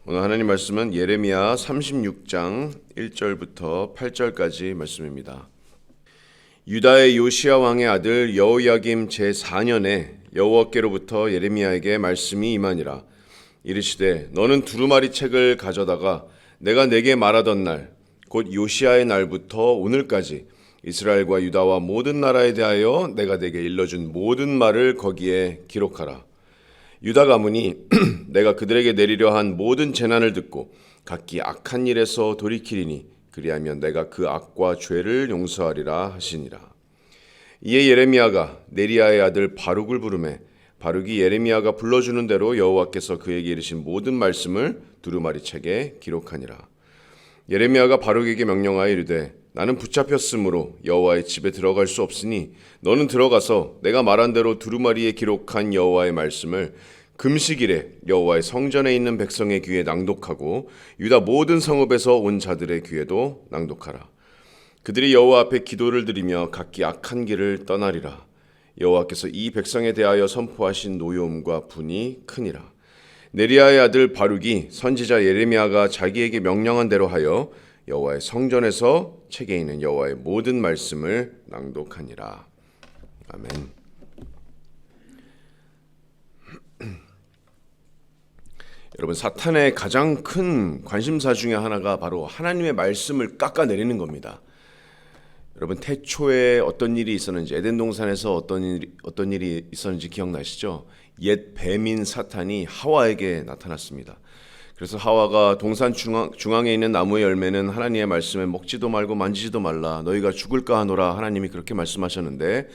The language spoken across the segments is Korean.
오늘 하나님 말씀은 예레미야 36장 1절부터 8절까지 말씀입니다. 유다의 요시야 왕의 아들 여호야김 제4년에 여호와께로부터 예레미야에게 말씀이 임하니라. 이르시되 너는 두루마리 책을 가져다가 내가 내게 말하던 날 곧 요시야의 날부터 오늘까지 이스라엘과 유다와 모든 나라에 대하여 내가 내게 일러준 모든 말을 거기에 기록하라. 유다 가문이 내가 그들에게 내리려 한 모든 재난을 듣고 각기 악한 일에서 돌이키리니 그리하면 내가 그 악과 죄를 용서하리라 하시니라. 이에 예레미야가 네리야의 아들 바룩을 부르매 바룩이 예레미야가 불러주는 대로 여호와께서 그에게 이르신 모든 말씀을 두루마리 책에 기록하니라. 예레미야가 바룩에게 명령하여 이르되 나는 붙잡혔으므로 여호와의 집에 들어갈 수 없으니 너는 들어가서 내가 말한 대로 두루마리에 기록한 여호와의 말씀을 금식일에 여호와의 성전에 있는 백성의 귀에 낭독하고 유다 모든 성읍에서 온 자들의 귀에도 낭독하라. 그들이 여호와 앞에 기도를 드리며 각기 악한 길을 떠나리라. 여호와께서 이 백성에 대하여 선포하신 노여움과 분이 크니라. 네리야의 아들 바룩이 선지자 예레미야가 자기에게 명령한 대로 하여 여호와의 성전에서 책에 있는 여호와의 모든 말씀을 낭독하니라. 아멘. 여러분, 사탄의 가장 큰 관심사 중에 하나가 바로 하나님의 말씀을 깎아내리는 겁니다. 여러분, 태초에 어떤 일이 있었는지, 에덴 동산에서 어떤 일이 있었는지 기억나시죠? 옛 뱀인 사탄이 하와에게 나타났습니다. 그래서 하와가 동산 중앙에 있는 나무의 열매는 하나님의 말씀에 먹지도 말고 만지지도 말라, 너희가 죽을까 하노라, 하나님이 그렇게 말씀하셨는데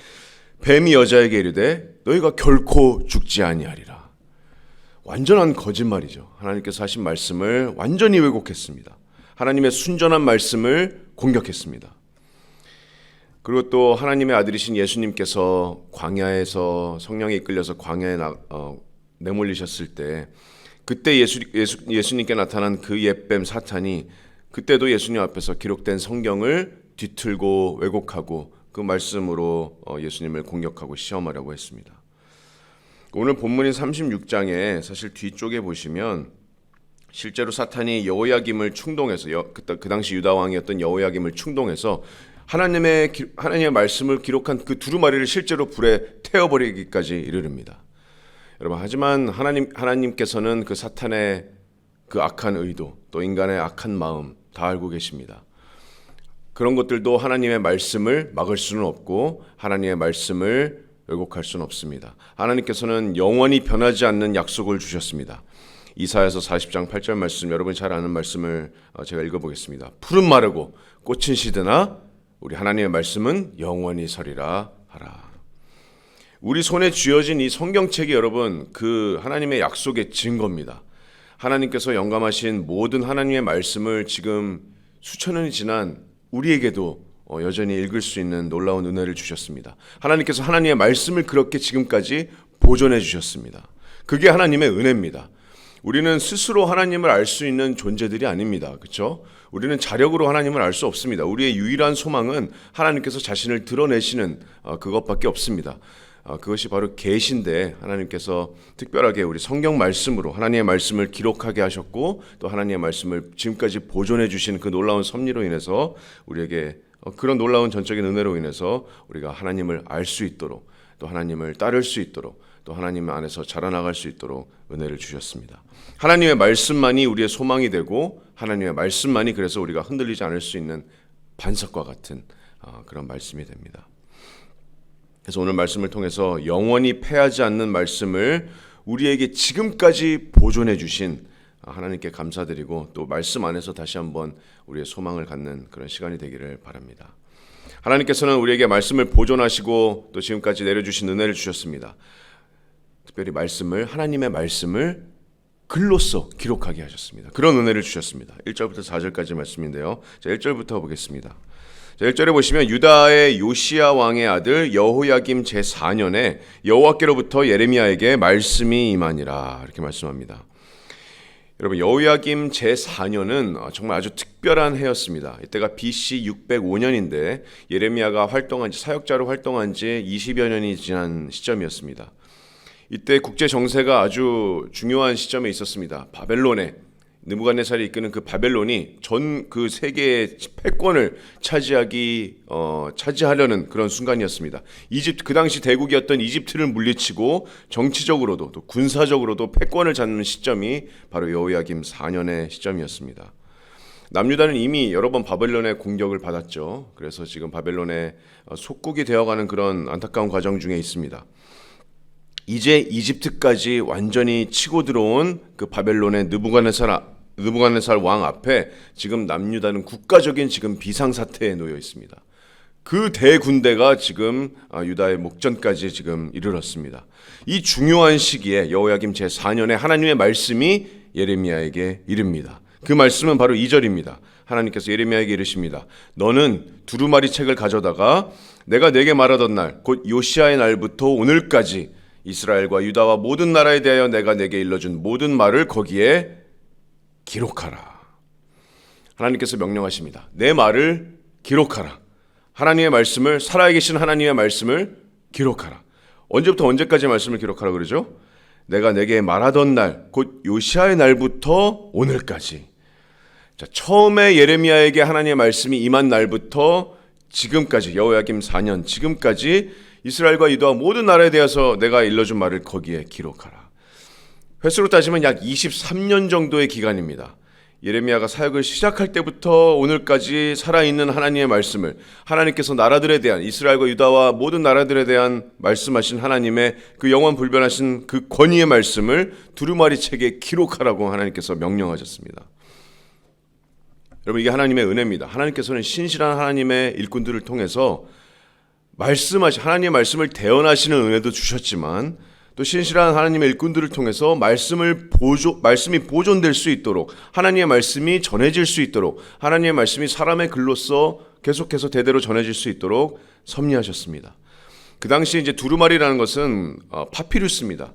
뱀이 여자에게 이르되 너희가 결코 죽지 아니하리라. 완전한 거짓말이죠. 하나님께서 하신 말씀을 완전히 왜곡했습니다. 하나님의 순전한 말씀을 공격했습니다. 그리고 또 하나님의 아들이신 예수님께서 광야에서 성령에 이끌려서 광야에 내몰리셨을 때 그때 예수님께 나타난 그 옛뱀 사탄이 그때도 예수님 앞에서 기록된 성경을 뒤틀고 왜곡하고 그 말씀으로 예수님을 공격하고 시험하려고 했습니다. 오늘 본문인 36장에 사실 뒤쪽에 보시면 실제로 사탄이 여호야김을 충동해서 그 당시 유다 왕이었던 여호야김을 충동해서 하나님의 말씀을 기록한 그 두루마리를 실제로 불에 태워버리기까지 이르릅니다. 여러분, 하지만 하나님께서는 그 사탄의 그 악한 의도, 또 인간의 악한 마음 다 알고 계십니다. 그런 것들도 하나님의 말씀을 막을 수는 없고 하나님의 말씀을 왜곡할 수는 없습니다. 하나님께서는 영원히 변하지 않는 약속을 주셨습니다. 이사야서 40장 8절 말씀, 여러분이 잘 아는 말씀을 제가 읽어보겠습니다. 풀은 마르고 꽃은 시드나 우리 하나님의 말씀은 영원히 서리라 하라. 우리 손에 쥐어진 이 성경책이 여러분 그 하나님의 약속의 증거입니다. 하나님께서 영감하신 모든 하나님의 말씀을 지금 수천 년이 지난 우리에게도 여전히 읽을 수 있는 놀라운 은혜를 주셨습니다. 하나님께서 하나님의 말씀을 그렇게 지금까지 보존해 주셨습니다. 그게 하나님의 은혜입니다. 우리는 스스로 하나님을 알 수 있는 존재들이 아닙니다. 그렇죠? 우리는 자력으로 하나님을 알 수 없습니다. 우리의 유일한 소망은 하나님께서 자신을 드러내시는 그것밖에 없습니다. 그것이 바로 계시인데 하나님께서 특별하게 우리 성경 말씀으로 하나님의 말씀을 기록하게 하셨고 또 하나님의 말씀을 지금까지 보존해 주신 그 놀라운 섭리로 인해서 우리에게 그런 놀라운 전적인 은혜로 인해서 우리가 하나님을 알 수 있도록 또 하나님을 따를 수 있도록 또 하나님 안에서 자라나갈 수 있도록 은혜를 주셨습니다. 하나님의 말씀만이 우리의 소망이 되고 하나님의 말씀만이 그래서 우리가 흔들리지 않을 수 있는 반석과 같은 그런 말씀이 됩니다. 그래서 오늘 말씀을 통해서 영원히 패하지 않는 말씀을 우리에게 지금까지 보존해 주신 하나님께 감사드리고 또 말씀 안에서 다시 한번 우리의 소망을 갖는 그런 시간이 되기를 바랍니다. 하나님께서는 우리에게 말씀을 보존하시고 또 지금까지 내려주신 은혜를 주셨습니다. 특별히 하나님의 말씀을 글로써 기록하게 하셨습니다. 그런 은혜를 주셨습니다. 1절부터 4절까지 말씀인데요. 자, 1절부터 보겠습니다. 자, 1절에 보시면 유다의 요시야 왕의 아들 여호야김 제4년에 여호와께로부터 예레미야에게 말씀이 임하니라 이렇게 말씀합니다. 여러분, 여호야김 제4년은 정말 아주 특별한 해였습니다. 이때가 BC 605년인데 예레미야가 사역자로 활동한 지 20여 년이 지난 시점이었습니다. 이때 국제 정세가 아주 중요한 시점에 있었습니다. 바벨론에 느부갓네살이 이끄는 그 바벨론이 전 그 세계의 패권을 차지하려는 그런 순간이었습니다. 이집트, 그 당시 대국이었던 이집트를 물리치고 정치적으로도 또 군사적으로도 패권을 잡는 시점이 바로 여호야김 4년의 시점이었습니다. 남유다는 이미 여러 번 바벨론의 공격을 받았죠. 그래서 지금 바벨론의 속국이 되어가는 그런 안타까운 과정 중에 있습니다. 이제 이집트까지 완전히 치고 들어온 그 바벨론의 느부갓네살 왕 앞에 지금 남유다는 국가적인 지금 비상사태에 놓여 있습니다. 그 대군대가 지금 유다의 목전까지 지금 이르렀습니다. 이 중요한 시기에 여호야김 제4년에 하나님의 말씀이 예레미야에게 이릅니다. 그 말씀은 바로 2절입니다. 하나님께서 예레미야에게 이르십니다. 너는 두루마리 책을 가져다가 내가 내게 말하던 날, 곧 요시아의 날부터 오늘까지 이스라엘과 유다와 모든 나라에 대하여 내가 내게 일러준 모든 말을 거기에 기록하라. 하나님께서 명령하십니다. 내 말을 기록하라. 하나님의 말씀을, 살아계신 하나님의 말씀을 기록하라. 언제부터 언제까지 말씀을 기록하라 그러죠? 내가 내게 말하던 날, 곧 요시아의 날부터 오늘까지. 자, 처음에 예레미야에게 하나님의 말씀이 임한 날부터 지금까지, 여호야김 4년 지금까지 이스라엘과 유다와 모든 나라에 대해서 내가 일러준 말을 거기에 기록하라. 횟수로 따지면 약 23년 정도의 기간입니다. 예레미야가 사역을 시작할 때부터 오늘까지 살아있는 하나님의 말씀을, 하나님께서 나라들에 대한, 이스라엘과 유다와 모든 나라들에 대한 말씀하신 하나님의 그 영원 불변하신 그 권위의 말씀을 두루마리 책에 기록하라고 하나님께서 명령하셨습니다. 여러분, 이게 하나님의 은혜입니다. 하나님께서는 신실한 하나님의 일꾼들을 통해서 하나님의 말씀을 대언하시는 은혜도 주셨지만, 또 신실한 하나님의 일꾼들을 통해서 말씀이 보존될 수 있도록, 하나님의 말씀이 전해질 수 있도록, 하나님의 말씀이 사람의 글로서 계속해서 대대로 전해질 수 있도록 섭리하셨습니다. 그 당시 이제 두루마리라는 것은 파피루스입니다.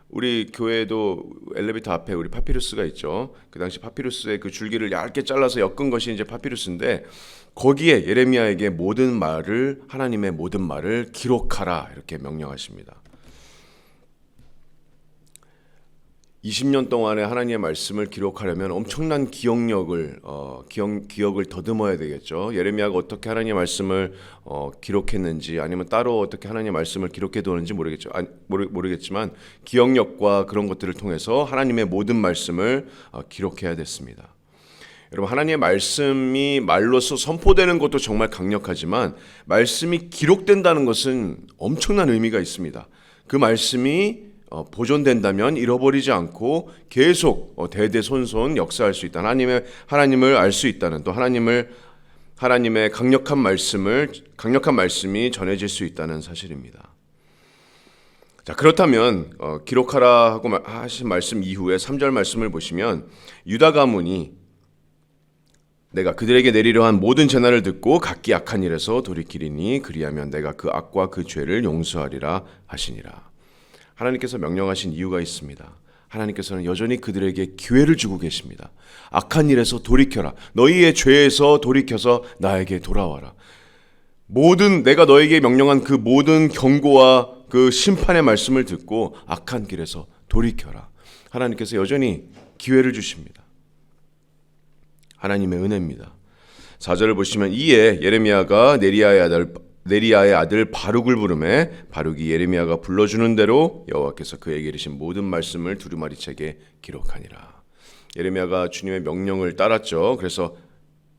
우리 교회에도 엘리베이터 앞에 우리 파피루스가 있죠. 그 당시 파피루스의 그 줄기를 얇게 잘라서 엮은 것이 이제 파피루스인데, 거기에 예레미야에게 하나님의 모든 말을 기록하라 이렇게 명령하십니다. 20년 동안의 하나님의 말씀을 기록하려면 엄청난 기억을 더듬어야 되겠죠. 예레미야가 어떻게 하나님의 말씀을 기록했는지, 아니면 따로 어떻게 하나님의 말씀을 기록해 두었는지 모르겠지만 기억력과 그런 것들을 통해서 하나님의 모든 말씀을 기록해야 됐습니다. 여러분, 하나님의 말씀이 말로서 선포되는 것도 정말 강력하지만 말씀이 기록된다는 것은 엄청난 의미가 있습니다. 그 말씀이 보존된다면 잃어버리지 않고 계속 대대손손 역사할 수 있다. 하나님을 알 수 있다는, 또 하나님의 강력한 말씀이 전해질 수 있다는 사실입니다. 자, 그렇다면 기록하라 하고 하신 말씀 이후에 3절 말씀을 보시면, 유다 가문이 내가 그들에게 내리려 한 모든 재난을 듣고 각기 악한 일에서 돌이키리니 그리하면 내가 그 악과 그 죄를 용서하리라 하시니라. 하나님께서 명령하신 이유가 있습니다. 하나님께서는 여전히 그들에게 기회를 주고 계십니다. 악한 일에서 돌이켜라. 너희의 죄에서 돌이켜서 나에게 돌아와라. 내가 너에게 명령한 그 모든 경고와 그 심판의 말씀을 듣고 악한 길에서 돌이켜라. 하나님께서 여전히 기회를 주십니다. 하나님의 은혜입니다. 4절을 보시면, 이에 예레미야가 네리야의 아들 바룩을 부르매 바룩이 예레미야가 불러주는 대로 여호와께서 그에게 이르신 모든 말씀을 두루마리 책에 기록하니라. 예레미야가 주님의 명령을 따랐죠. 그래서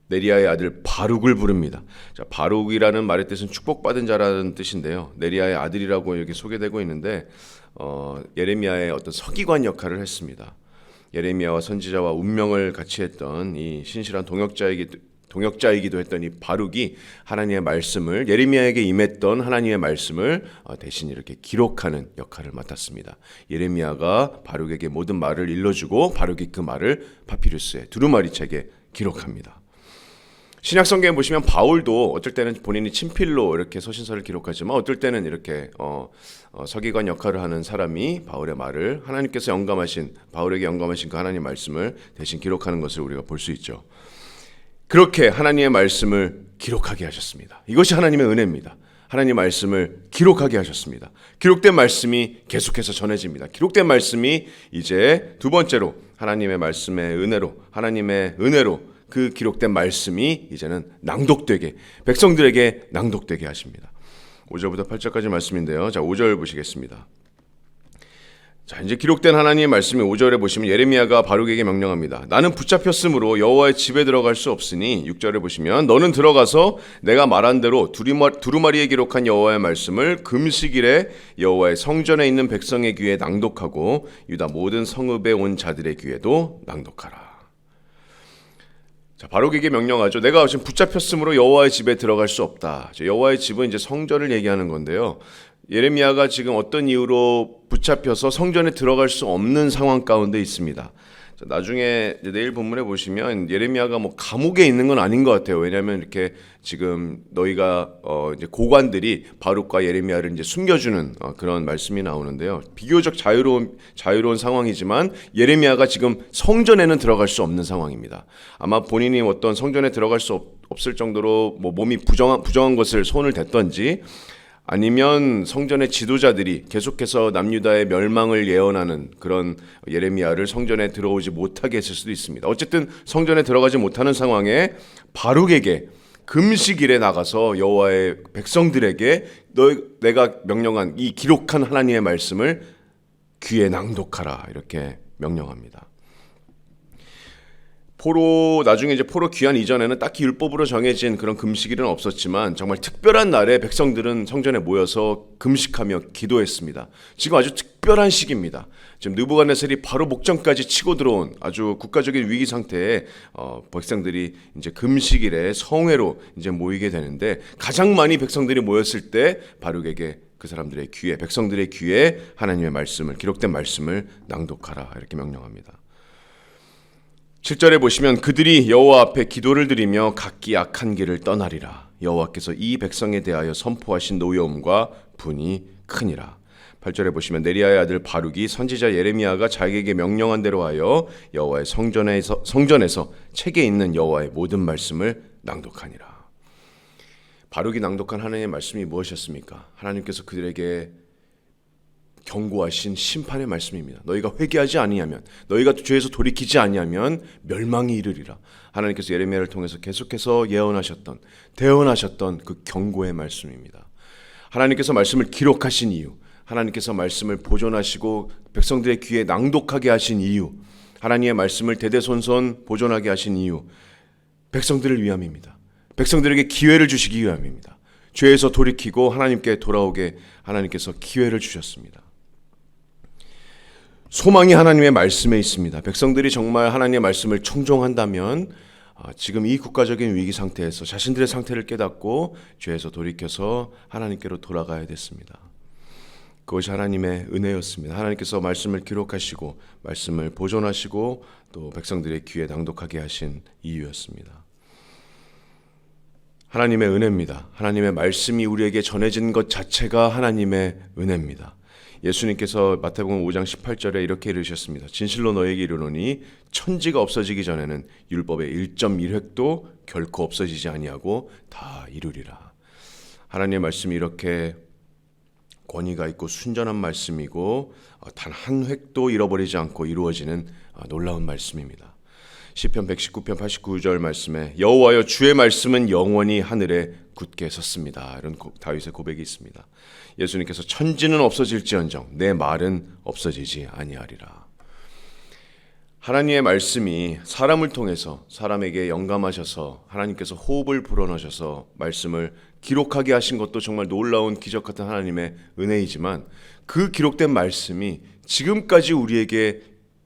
네리야의 아들 바룩을 부릅니다. 자, 바룩이라는 말의 뜻은 축복받은 자라는 뜻인데요. 네리야의 아들이라고 여기 소개되고 있는데 예레미야의 어떤 서기관 역할을 했습니다. 예레미야와 선지자와 운명을 같이 했던 이 신실한 동역자이기도 했던 이 바룩이 하나님의 말씀을, 예레미야에게 임했던 하나님의 말씀을 대신 이렇게 기록하는 역할을 맡았습니다. 예레미야가 바룩에게 모든 말을 일러주고 바룩이 그 말을 파피루스에, 두루마리 책에 기록합니다. 신약 성경에 보시면 바울도 어떨 때는 본인이 친필로 이렇게 서신서를 기록하지만 어떨 때는 이렇게 서기관 역할을 하는 사람이 바울의 말을, 하나님께서 바울에게 영감하신 그 하나님의 말씀을 대신 기록하는 것을 우리가 볼 수 있죠. 그렇게 하나님의 말씀을 기록하게 하셨습니다. 이것이 하나님의 은혜입니다. 하나님 말씀을 기록하게 하셨습니다. 기록된 말씀이 계속해서 전해집니다. 기록된 말씀이 이제 두 번째로 하나님의 말씀의 은혜로, 하나님의 은혜로 그 기록된 말씀이 이제는 낭독되게, 백성들에게 낭독되게 하십니다. 5절부터 8절까지 말씀인데요. 자, 5절 보시겠습니다. 자, 이제 기록된 하나님의 말씀이 5절에 보시면 예레미야가 바룩에게 명령합니다. 나는 붙잡혔으므로 여호와의 집에 들어갈 수 없으니 6절에 보시면 너는 들어가서 내가 말한 대로 두루마리에 기록한 여호와의 말씀을 금식일에 여호와의 성전에 있는 백성의 귀에 낭독하고 유다 모든 성읍에 온 자들의 귀에도 낭독하라. 자, 바룩에게 명령하죠. 내가 지금 붙잡혔으므로 여호와의 집에 들어갈 수 없다. 여호와의 집은 이제 성전을 얘기하는 건데요. 예레미야가 지금 어떤 이유로 붙잡혀서 성전에 들어갈 수 없는 상황 가운데 있습니다. 자, 나중에 이제 내일 본문에 보시면 예레미야가 뭐 감옥에 있는 건 아닌 것 같아요. 왜냐하면 이렇게 지금 너희가 이제 고관들이 바룩과 예레미야를 이제 숨겨주는 그런 말씀이 나오는데요. 비교적 자유로운 상황이지만 예레미야가 지금 성전에는 들어갈 수 없는 상황입니다. 아마 본인이 어떤 성전에 들어갈 수 없을 정도로 뭐 몸이 부정한 것을 손을 댔던지, 아니면 성전의 지도자들이 계속해서 남유다의 멸망을 예언하는 그런 예레미야를 성전에 들어오지 못하게 했을 수도 있습니다. 어쨌든 성전에 들어가지 못하는 상황에 바룩에게 금식일에 나가서 여호와의 백성들에게 내가 명령한 이 기록한 하나님의 말씀을 귀에 낭독하라, 이렇게 명령합니다. 나중에 이제 포로 귀환 이전에는 딱히 율법으로 정해진 그런 금식일은 없었지만 정말 특별한 날에 백성들은 성전에 모여서 금식하며 기도했습니다. 지금 아주 특별한 시기입니다. 지금 느부갓네살이 바로 목전까지 치고 들어온 아주 국가적인 위기 상태에 백성들이 이제 금식일에 성회로 이제 모이게 되는데, 가장 많이 백성들이 모였을 때 바룩에게 그 사람들의 귀에, 백성들의 귀에 하나님의 말씀을, 기록된 말씀을 낭독하라, 이렇게 명령합니다. 7절에 보시면 그들이 여호와 앞에 기도를 드리며 각기 악한 길을 떠나리라. 여호와께서 이 백성에 대하여 선포하신 노여움과 분이 크니라. 8절에 보시면 네리야의 아들 바룩이 선지자 예레미야가 자기에게 명령한 대로 하여 여호와의 성전에서 책에 있는 여호와의 모든 말씀을 낭독하니라. 바룩이 낭독한 하나님의 말씀이 무엇이었습니까? 하나님께서 그들에게 경고하신 심판의 말씀입니다. 너희가 회개하지 아니하면, 너희가 죄에서 돌이키지 아니하면 멸망이 이르리라. 하나님께서 예레미야를 통해서 계속해서 대언하셨던 그 경고의 말씀입니다. 하나님께서 말씀을 기록하신 이유, 하나님께서 말씀을 보존하시고 백성들의 귀에 낭독하게 하신 이유, 하나님의 말씀을 대대손손 보존하게 하신 이유, 백성들을 위함입니다. 백성들에게 기회를 주시기 위함입니다. 죄에서 돌이키고 하나님께 돌아오게 하나님께서 기회를 주셨습니다. 소망이 하나님의 말씀에 있습니다. 백성들이 정말 하나님의 말씀을 청종한다면 지금 이 국가적인 위기 상태에서 자신들의 상태를 깨닫고 죄에서 돌이켜서 하나님께로 돌아가야 됐습니다. 그것이 하나님의 은혜였습니다. 하나님께서 말씀을 기록하시고 말씀을 보존하시고 또 백성들의 귀에 낭독하게 하신 이유였습니다. 하나님의 은혜입니다. 하나님의 말씀이 우리에게 전해진 것 자체가 하나님의 은혜입니다. 예수님께서 마태복음 5장 18절에 이렇게 이르셨습니다. 진실로 너에게 이르노니 천지가 없어지기 전에는 율법의 1.1획도 결코 없어지지 아니하고 다 이루리라. 하나님의 말씀이 이렇게 권위가 있고 순전한 말씀이고 단 한 획도 잃어버리지 않고 이루어지는 놀라운 말씀입니다. 시편 119편 89절 말씀에 여호와여 주의 말씀은 영원히 하늘에 굳게 섰습니다. 이런 다윗의 고백이 있습니다. 예수님께서 천지는 없어질지언정 내 말은 없어지지 아니하리라. 하나님의 말씀이 사람을 통해서 사람에게 영감하셔서 하나님께서 호흡을 불어넣으셔서 말씀을 기록하게 하신 것도 정말 놀라운 기적 같은 하나님의 은혜이지만, 그 기록된 말씀이 지금까지 우리에게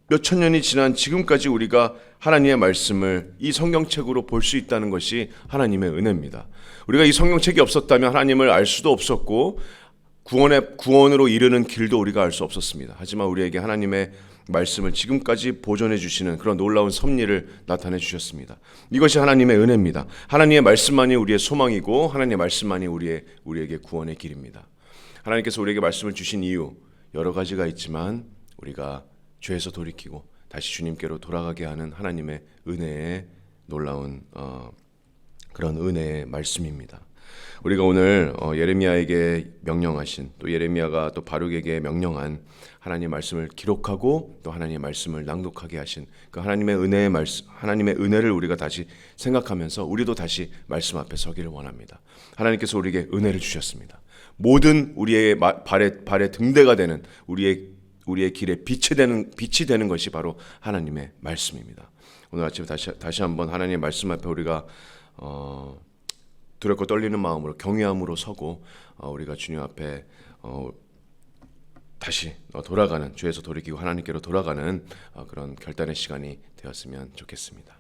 몇천 년이 지난 지금까지 우리가 하나님의 말씀을 이 성경책으로 볼 수 있다는 것이 하나님의 은혜입니다. 우리가 이 성경책이 없었다면 하나님을 알 수도 없었고 구원으로 이르는 길도 우리가 알 수 없었습니다. 하지만 우리에게 하나님의 말씀을 지금까지 보존해 주시는 그런 놀라운 섭리를 나타내 주셨습니다. 이것이 하나님의 은혜입니다. 하나님의 말씀만이 우리의 소망이고 하나님의 말씀만이 우리에게 구원의 길입니다. 하나님께서 우리에게 말씀을 주신 이유 여러 가지가 있지만 우리가 죄에서 돌이키고 다시 주님께로 돌아가게 하는 하나님의 은혜의 놀라운 그런 은혜의 말씀입니다. 우리가 오늘 예레미야에게 명령하신, 또 예레미야가 또 바룩에게 명령한 하나님의 말씀을 기록하고 또 하나님의 말씀을 낭독하게 하신 그 하나님의 은혜의 말씀, 하나님의 은혜를 우리가 다시 생각하면서 우리도 다시 말씀 앞에 서기를 원합니다. 하나님께서 우리에게 은혜를 주셨습니다. 모든 우리의 발의 등대가 되는 우리의 길에 빛이 되는 것이 바로 하나님의 말씀입니다. 오늘 아침에 다시 한번 하나님의 말씀 앞에 우리가 두렵고 떨리는 마음으로 경외함으로 서고 우리가 주님 앞에 다시 돌아가는, 죄에서 돌이키고 하나님께로 돌아가는 그런 결단의 시간이 되었으면 좋겠습니다.